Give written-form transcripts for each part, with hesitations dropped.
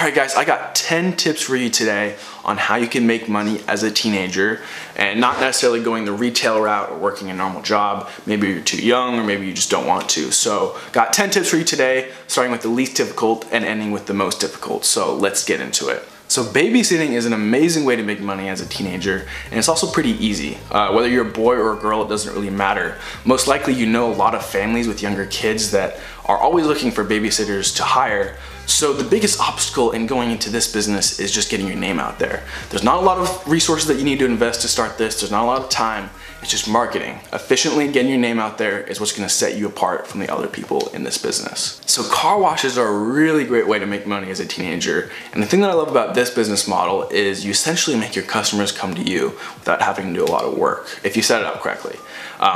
Alright guys, I got 10 tips for you today on how you can make money as a teenager and not necessarily going the retail route or working a normal job. Maybe you're too young or maybe you just don't want to. So got 10 tips for you today, starting with the least difficult and ending with the most difficult. So let's get into it. So babysitting is an amazing way to make money as a teenager, and it's also pretty easy. Whether you're a boy or a girl, it doesn't really matter. Most likely you know a lot of families with younger kids that are always looking for babysitters to hire. So the biggest obstacle in going into this business is just getting your name out there. There's not a lot of resources that you need to invest to start this. There's not a lot of time. It's just marketing. Efficiently getting your name out there is what's gonna set you apart from the other people in this business. So car washes are a really great way to make money as a teenager. And the thing that I love about this business model is you essentially make your customers come to you without having to do a lot of work if you set it up correctly.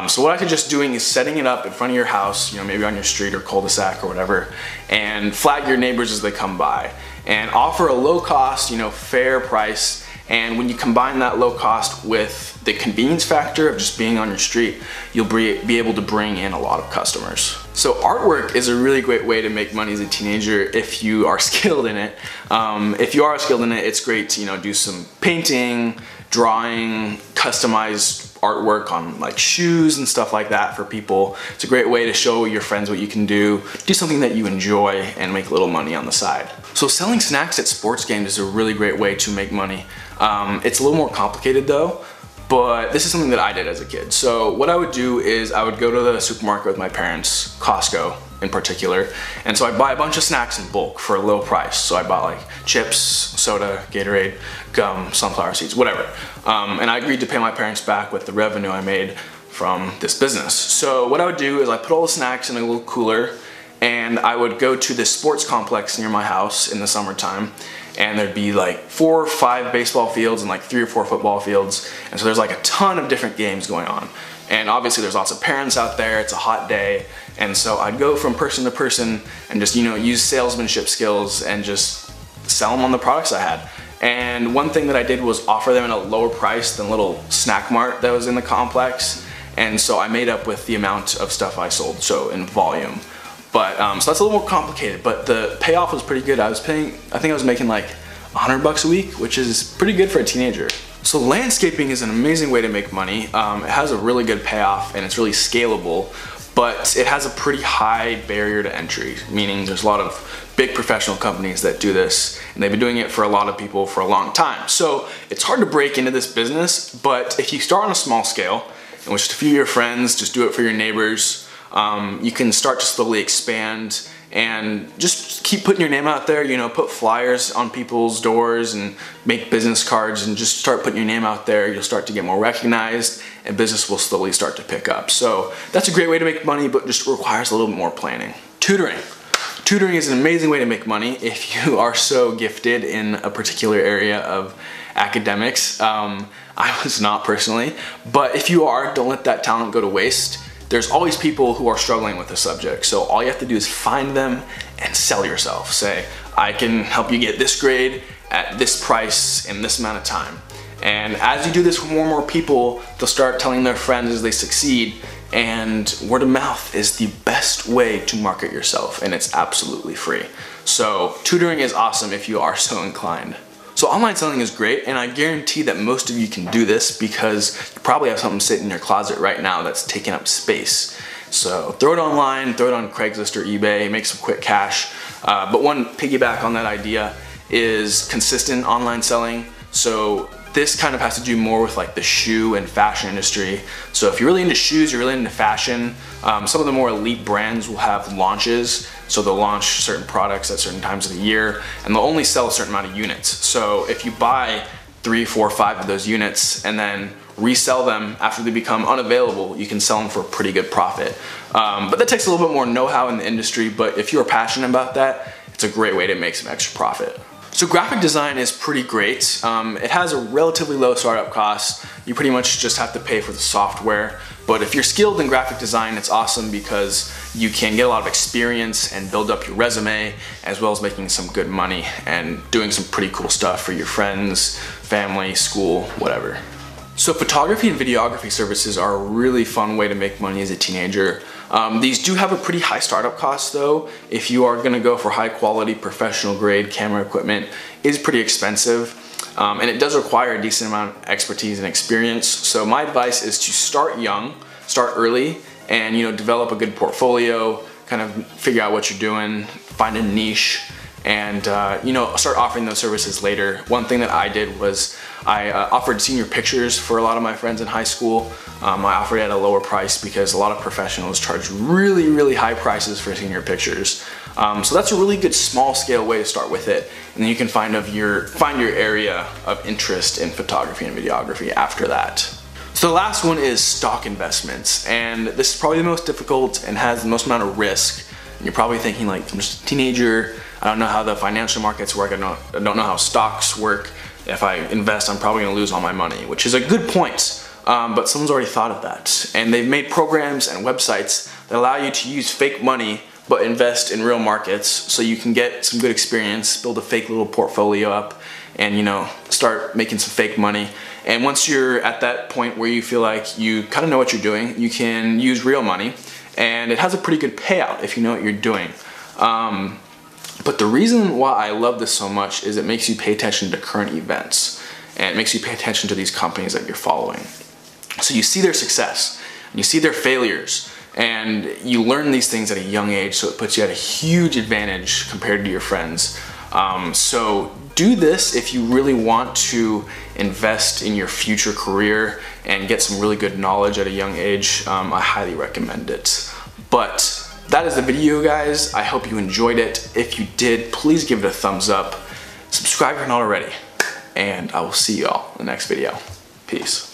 So what I suggest doing is setting it up in front of your house, maybe on your street or cul-de-sac or whatever, and flag your neighbors as they come by and offer a low cost, fair price. And when you combine that low cost with the convenience factor of just being on your street, you'll be able to bring in a lot of customers. So artwork is a really great way to make money as a teenager if you are skilled in it. If you are skilled in it, it's great to do some painting, drawing, customized artwork on like shoes and stuff like that for people. It's a great way to show your friends what you can do something that you enjoy and make a little money on the side. So selling snacks at sports games is a really great way to make money. It's a little more complicated though, but this is something that I did as a kid. So what I would do is I would go to the supermarket with my parents, Costco in particular, and so I'd buy a bunch of snacks in bulk for a low price. So I bought like chips, soda, Gatorade, gum, sunflower seeds, whatever. And I agreed to pay my parents back with the revenue I made from this business. So what I would do is I put all the snacks in a little cooler and I would go to this sports complex near my house in the summertime, and there'd be like 4 or 5 baseball fields and like 3 or 4 football fields. And so there's like a ton of different games going on. And obviously there's lots of parents out there, it's a hot day. And so I'd go from person to person and just, use salesmanship skills and just sell them on the products I had. And one thing that I did was offer them at a lower price than little snack mart that was in the complex. And so I made up with the amount of stuff I sold, so in volume. But so that's a little more complicated, but the payoff was pretty good. I think I was making like $100 a week, which is pretty good for a teenager. So landscaping is an amazing way to make money. It has a really good payoff and it's really scalable, but it has a pretty high barrier to entry, meaning there's a lot of big professional companies that do this, and they've been doing it for a lot of people for a long time. So it's hard to break into this business, but if you start on a small scale, and with just a few of your friends, just do it for your neighbors, you can start to slowly expand and just keep putting your name out there, put flyers on people's doors and make business cards and just start putting your name out there. You'll start to get more recognized and business will slowly start to pick up. So that's a great way to make money, but just requires a little bit more planning. Tutoring. Tutoring is an amazing way to make money if you are so gifted in a particular area of academics. I was not personally, but if you are, don't let that talent go to waste. There's always people who are struggling with the subject, so all you have to do is find them and sell yourself. Say, I can help you get this grade at this price in this amount of time. And as you do this with more and more people, they'll start telling their friends as they succeed, and word of mouth is the best way to market yourself, and it's absolutely free. So tutoring is awesome if you are so inclined. So online selling is great, and I guarantee that most of you can do this because you probably have something sitting in your closet right now that's taking up space. So throw it online, throw it on Craigslist or eBay, make some quick cash. But one piggyback on that idea is consistent online selling. So this kind of has to do more with like the shoe and fashion industry. So if you're really into shoes, you're really into fashion, some of the more elite brands will have launches. So they'll launch certain products at certain times of the year, and they'll only sell a certain amount of units. So if you buy 3, 4, 5 of those units and then resell them after they become unavailable, you can sell them for a pretty good profit. But that takes a little bit more know-how in the industry, but if you're passionate about that, it's a great way to make some extra profit. So graphic design is pretty great. It has a relatively low startup cost. You pretty much just have to pay for the software. But if you're skilled in graphic design, it's awesome because you can get a lot of experience and build up your resume, as well as making some good money and doing some pretty cool stuff for your friends, family, school, whatever. So photography and videography services are a really fun way to make money as a teenager. These do have a pretty high startup cost though. If you are gonna go for high quality professional grade camera equipment, it is pretty expensive. And it does require a decent amount of expertise and experience. So my advice is to start young, start early, and develop a good portfolio, kind of figure out what you're doing, find a niche, and start offering those services later. One thing that I did was I offered senior pictures for a lot of my friends in high school. I offered it at a lower price because a lot of professionals charge really, really high prices for senior pictures. So that's a really good small scale way to start with it. And then you can find your area of interest in photography and videography after that. So the last one is stock investments. And this is probably the most difficult and has the most amount of risk. And you're probably thinking like, I'm just a teenager, I don't know how the financial markets work, I don't know how stocks work. If I invest, I'm probably gonna lose all my money, which is a good point. But someone's already thought of that. And they've made programs and websites that allow you to use fake money but invest in real markets so you can get some good experience, build a fake little portfolio up, and start making some fake money. And once you're at that point where you feel like you kind of know what you're doing, you can use real money, and it has a pretty good payout if you know what you're doing. But the reason why I love this so much is it makes you pay attention to current events, and it makes you pay attention to these companies that you're following. So you see their success, and you see their failures, and you learn these things at a young age, so it puts you at a huge advantage compared to your friends. So do this if you really want to invest in your future career and get some really good knowledge at a young age. I highly recommend it. But that is the video, guys. I hope you enjoyed it. If you did, please give it a thumbs up. Subscribe if you're not already. And I will see y'all in the next video. Peace.